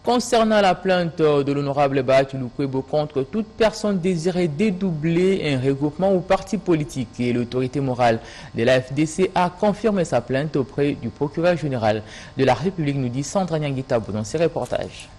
Concernant la plainte de l'honorable Bahati Lukwebo contre toute personne désirée dédoubler un regroupement ou parti politique, et l'autorité morale de la FDC a confirmé sa plainte auprès du procureur général de la République, nous dit Sandra Nyangitabo dans ses reportages.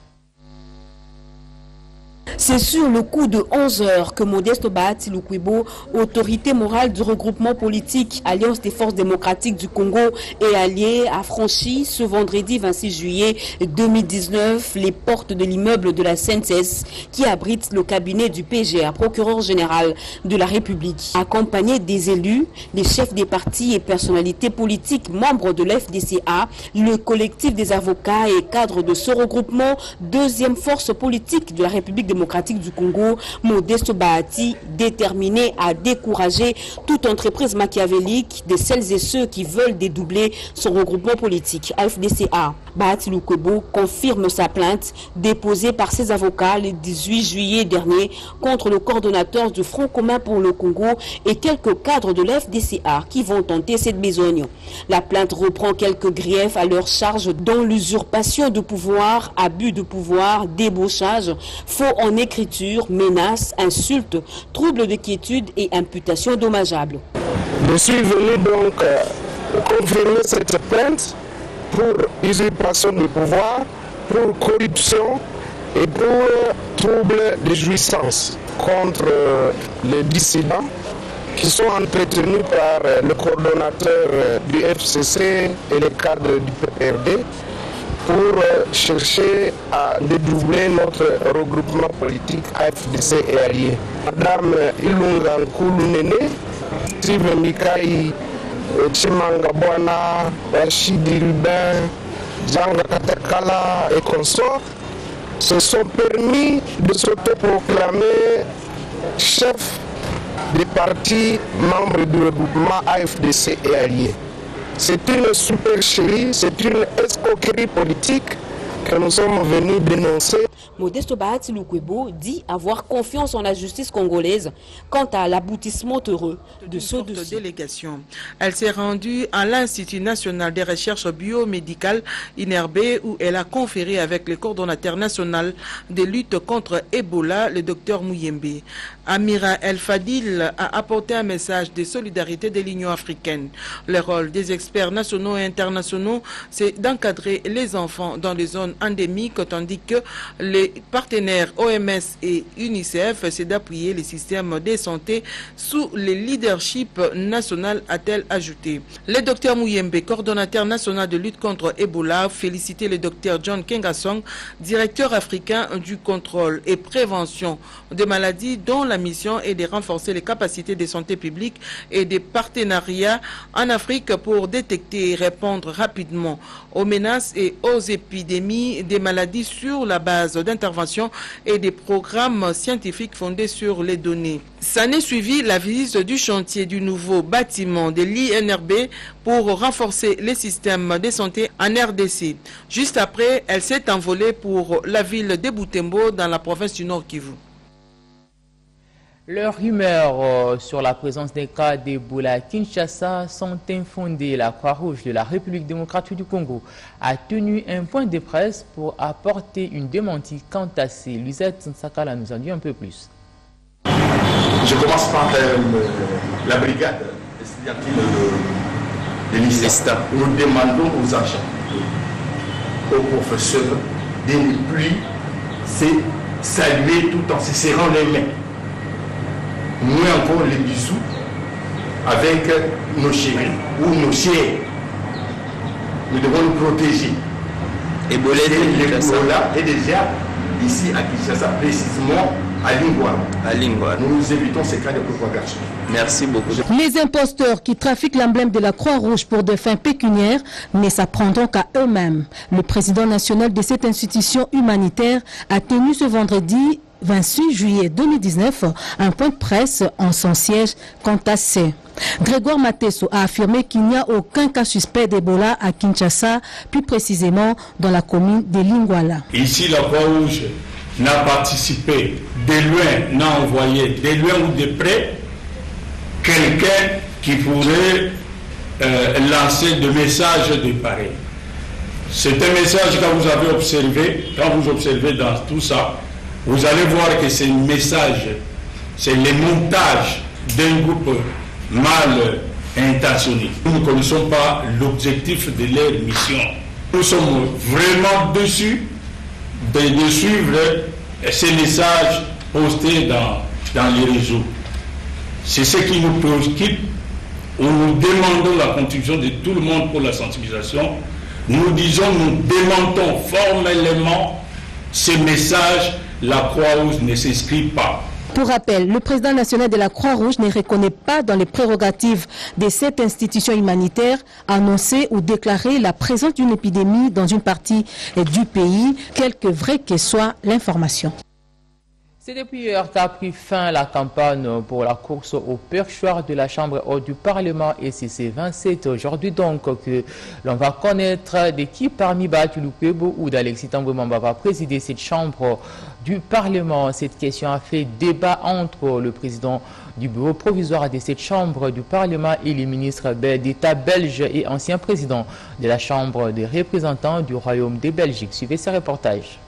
C'est sur le coup de 11 heures que Modeste Bahati Lukwebo, autorité morale du regroupement politique Alliance des forces démocratiques du Congo et alliés, a franchi ce vendredi 26 juillet 2019 les portes de l'immeuble de la CNCS qui abrite le cabinet du PGA, procureur général de la République. Accompagné des élus, des chefs des partis et personnalités politiques membres de l'FDCA, le collectif des avocats et cadres de ce regroupement, deuxième force politique de la République démocratique du Congo, Modeste Bahati, déterminé à décourager toute entreprise machiavélique de celles et ceux qui veulent dédoubler son regroupement politique AFDCA. Bahati Lukwebo confirme sa plainte déposée par ses avocats le 18 juillet dernier contre le coordonnateur du Front commun pour le Congo et quelques cadres de l'FDCA qui vont tenter cette besogne. La plainte reprend quelques griefs à leur charge, dont l'usurpation de pouvoir, abus de pouvoir, débauchage, faux en écriture, menaces, insultes, troubles de quiétude et imputations dommageables. Je suis venu donc confirmer cette plainte pour usurpation de pouvoir, pour corruption et pour trouble de jouissance contre les dissidents qui sont entretenus par le coordonnateur du FCC et les cadres du PRD pour chercher à dédoubler notre regroupement politique AFDC et alliés. Madame Ilunga Nkulunene, Steve Mikai, Chimanga Bwana, Rachidi Rubin, Djanga Katakala et consorts se sont permis de s'autoproclamer chef des partis membres du regroupement AFDC et alliés. C'est une supercherie, c'est une escroquerie politique que nous sommes venus dénoncer. Modeste Bahati Lukwebo dit avoir confiance en la justice congolaise quant à l'aboutissement heureux de ce dossier. Délégation. Elle s'est rendue à l'Institut national des recherches biomédicales INRB où elle a conféré avec le coordonnateur national de lutte contre Ebola, le docteur Mouyembe. Amira El Fadil a apporté un message de solidarité de l'Union africaine. Le rôle des experts nationaux et internationaux, c'est d'encadrer les enfants dans les zones endémiques, tandis que les partenaires OMS et UNICEF, c'est d'appuyer les systèmes de santé sous le leadership national, a-t-elle ajouté. Le docteur Mouyembe, coordonnateur national de lutte contre Ebola, félicité le docteur John Kengasong, directeur africain du contrôle et prévention des maladies, dont la mission est de renforcer les capacités de santé publique et des partenariats en Afrique pour détecter et répondre rapidement aux menaces et aux épidémies des maladies sur la base d'intervention et des programmes scientifiques fondés sur les données. Ça n'est suivi la visite du chantier du nouveau bâtiment de l'INRB pour renforcer les systèmes de santé en RDC. Juste après, elle s'est envolée pour la ville de Butembo dans la province du Nord Kivu. Leurs rumeurs sur la présence des cas d'Ebola à Kinshasa sont infondées. La Croix-Rouge de la République démocratique du Congo a tenu un point de presse pour apporter une démentie quant à ces. Lisette Nsakala nous en dit un peu plus. Je commence par la brigade estudiantine de l'ISTA. Nous demandons aux agents, aux professeurs de ne plus se saluer tout en se serrant les mains. Nous encore les bisous avec nos chéris ou nos chers. Nous devons nous protéger. Ebola est déjà ici à Kinshasa, précisément à Lingua. Nous évitons ces cas de propagation. Merci beaucoup. Les imposteurs qui trafiquent l'emblème de la Croix-Rouge pour des fins pécuniaires ne s'apprendront qu'à eux-mêmes. Le président national de cette institution humanitaire a tenu ce vendredi 26 juillet 2019, un point de presse en son siège quant à ces. Grégoire Matesso a affirmé qu'il n'y a aucun cas suspect d'Ebola à Kinshasa, plus précisément dans la commune de Lingwala. Ici, la Croix-Rouge n'a participé de loin, n'a envoyé de loin ou de près quelqu'un qui pourrait lancer des messages de pareil. C'est un message que vous avez observé, quand vous observez dans tout ça, vous allez voir que c'est un message, c'est le montage d'un groupe mal intentionné. Nous ne connaissons pas l'objectif de leur mission. Nous sommes vraiment dessus de suivre ces messages postés dans les réseaux. C'est ce qui nous préoccupe. Nous demandons la contribution de tout le monde pour la sensibilisation. Nous disons, nous démentons formellement ces messages. La Croix-Rouge ne s'inscrit pas. Pour rappel, le président national de la Croix-Rouge ne reconnaît pas dans les prérogatives de cette institution humanitaire annoncer ou déclarer la présence d'une épidémie dans une partie du pays, quelque vraie que soit l'information. C'est depuis hier qu'a pris fin la campagne pour la course au perchoir de la Chambre haute du Parlement et c'est 27 aujourd'hui donc que l'on va connaître de qui parmi Batou Lukwebo ou d'Alexis Tambwe-Mamba va présider cette Chambre du Parlement. Cette question a fait débat entre le président du bureau provisoire de cette Chambre du Parlement et les ministres d'État belges et ancien président de la Chambre des représentants du Royaume de Belgique. Suivez ce reportage.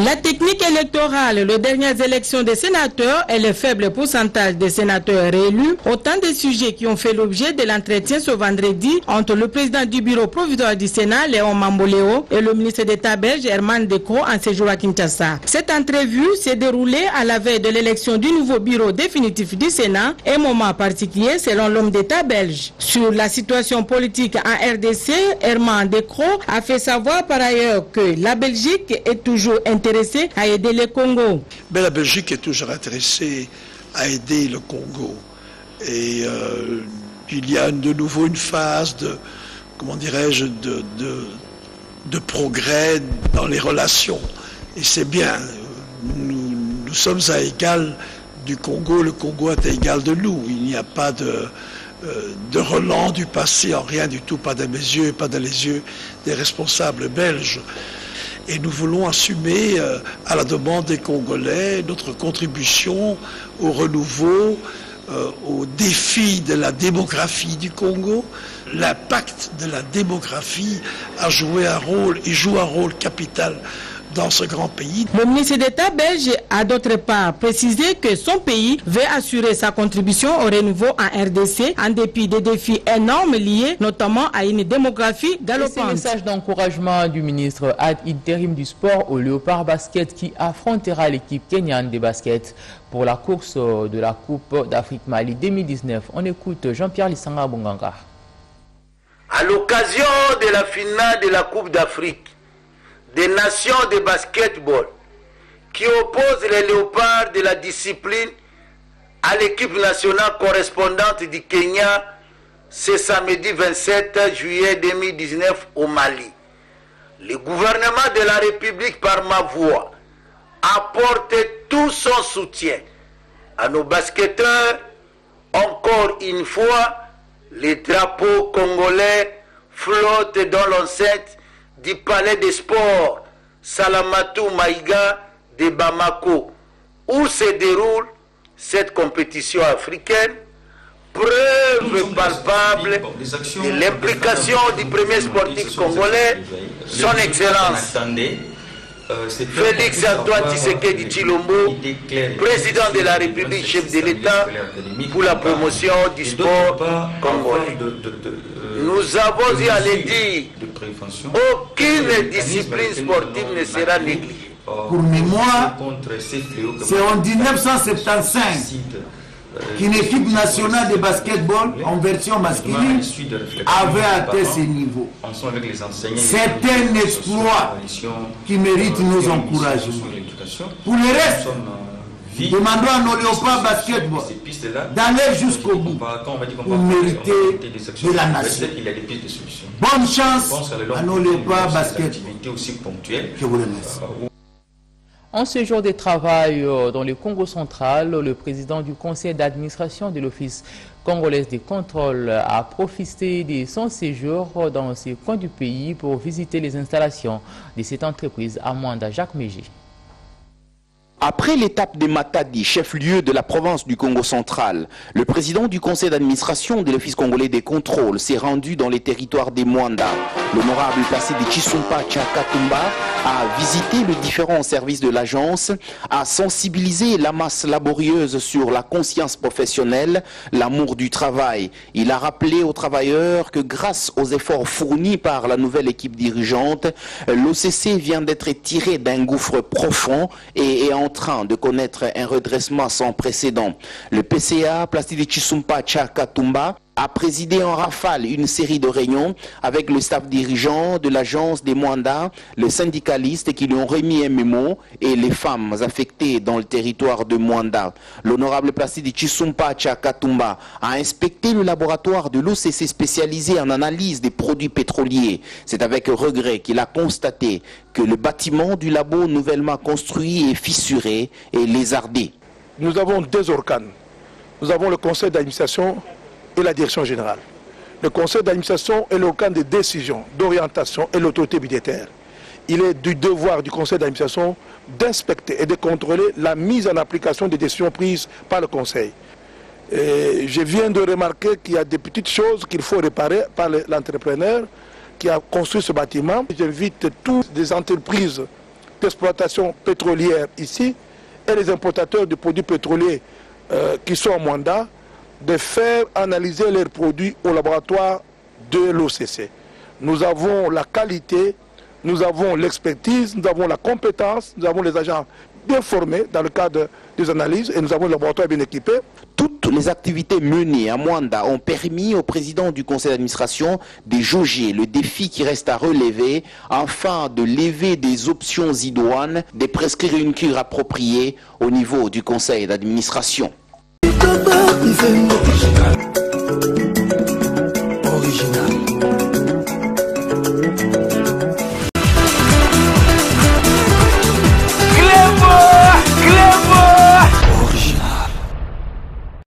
La technique électorale, les dernières élections des sénateurs et le faible pourcentage des sénateurs réélus, autant de sujets qui ont fait l'objet de l'entretien ce vendredi entre le président du bureau provisoire du Sénat, Léon Mamboléo, et le ministre d'État belge, Herman Decro, en séjour à Kinshasa. Cette entrevue s'est déroulée à la veille de l'élection du nouveau bureau définitif du Sénat, un moment particulier selon l'homme d'État belge. Sur la situation politique en RDC, Herman Decro a fait savoir par ailleurs que la Belgique est toujours intéressé à aider le Congo. Mais la Belgique est toujours intéressée à aider le Congo. Et il y a de nouveau une phase de, comment dirais-je, de progrès dans les relations. Et c'est bien. Nous sommes à égal du Congo, le Congo est à égal de nous. Il n'y a pas de relent du passé en rien du tout, pas dans mes yeux et pas dans les yeux des responsables belges. Et nous voulons assumer, à la demande des Congolais, notre contribution au renouveau, au défi de la démographie du Congo. L'impact de la démographie a joué un rôle et joue un rôle capital dans ce grand pays. Le ministre d'État belge a d'autre part précisé que son pays veut assurer sa contribution au renouveau en RDC en dépit des défis énormes liés notamment à une démographie galopante. C'est un message d'encouragement du ministre ad intérim du sport au Léopard Basket qui affrontera l'équipe kenyane de basket pour la course de la Coupe d'Afrique Mali 2019. On écoute Jean-Pierre Lissanga Bonganga. À l'occasion de la finale de la Coupe d'Afrique des nations de basketball qui oppose les léopards de la discipline à l'équipe nationale correspondante du Kenya ce samedi 27 juillet 2019 au Mali. Le gouvernement de la République par ma voix apporte tout son soutien à nos basketteurs. Encore une fois, les drapeaux congolais flottent dans l'enceinte du palais des sports Salamatou Maïga de Bamako, où se déroule cette compétition africaine, preuve palpable de l'implication du premier sportif congolais, son Excellence Félix Antoine Tshisekedi Tshilombo, président de la République, chef de l'État, pour la promotion du sport congolais. Nous avons eu à le dire, aucune discipline sportive ne sera négligée. Pour mémoire, c'est en 1975 qu'une équipe nationale de basketball en version masculine avait atteint ce niveau. C'est un exploit qui mérite nos encouragements. Pour le reste, demandons à nos léopards basketball d'aller jusqu'au bout pour mériter de la nation. Bonne chance à nos léopards basketball. Je vous remercie. En ce jour de travail dans le Congo central, le président du conseil d'administration de l'Office congolais des contrôles a profité de son séjour dans ce coin du pays pour visiter les installations de cette entreprise à Mwanda. Jacques Méger. Après l'étape de Matadi, chef-lieu de la province du Congo central, le président du conseil d'administration de l'Office congolais des contrôles s'est rendu dans les territoires des Mwanda. L'honorable placé de Chisumpa Tchakatumba a visité les différents services de l'agence, a sensibilisé la masse laborieuse sur la conscience professionnelle, l'amour du travail. Il a rappelé aux travailleurs que grâce aux efforts fournis par la nouvelle équipe dirigeante, l'OCC vient d'être tiré d'un gouffre profond et est en train de connaître un redressement sans précédent. Le PCA, placé de Chisumpa Tchakatumba, a présidé en rafale une série de réunions avec le staff dirigeant de l'agence des Mwanda, les syndicalistes qui lui ont remis un mémo et les femmes affectées dans le territoire de Mwanda. L'honorable placé de Chisumpa Tchakatumba a inspecté le laboratoire de l'OCC spécialisé en analyse des produits pétroliers. C'est avec regret qu'il a constaté que le bâtiment du labo nouvellement construit est fissuré et lézardé. Nous avons deux organes. Nous avons le conseil d'administration et la direction générale. Le conseil d'administration est l'organe de décision, d'orientation et l'autorité budgétaire. Il est du devoir du conseil d'administration d'inspecter et de contrôler la mise en application des décisions prises par le conseil. Et je viens de remarquer qu'il y a des petites choses qu'il faut réparer par l'entrepreneur qui a construit ce bâtiment. J'invite toutes les entreprises d'exploitation pétrolière ici et les importateurs de produits pétroliers qui sont en Mwanda de faire analyser leurs produits au laboratoire de l'OCC. Nous avons la qualité, nous avons l'expertise, nous avons la compétence, nous avons les agents bien formés dans le cadre des analyses et nous avons le laboratoire bien équipé. Toutes les activités menées à Mwanda ont permis au président du conseil d'administration de jauger le défi qui reste à relever afin de lever des options idoines, de prescrire une cure appropriée au niveau du conseil d'administration. Original.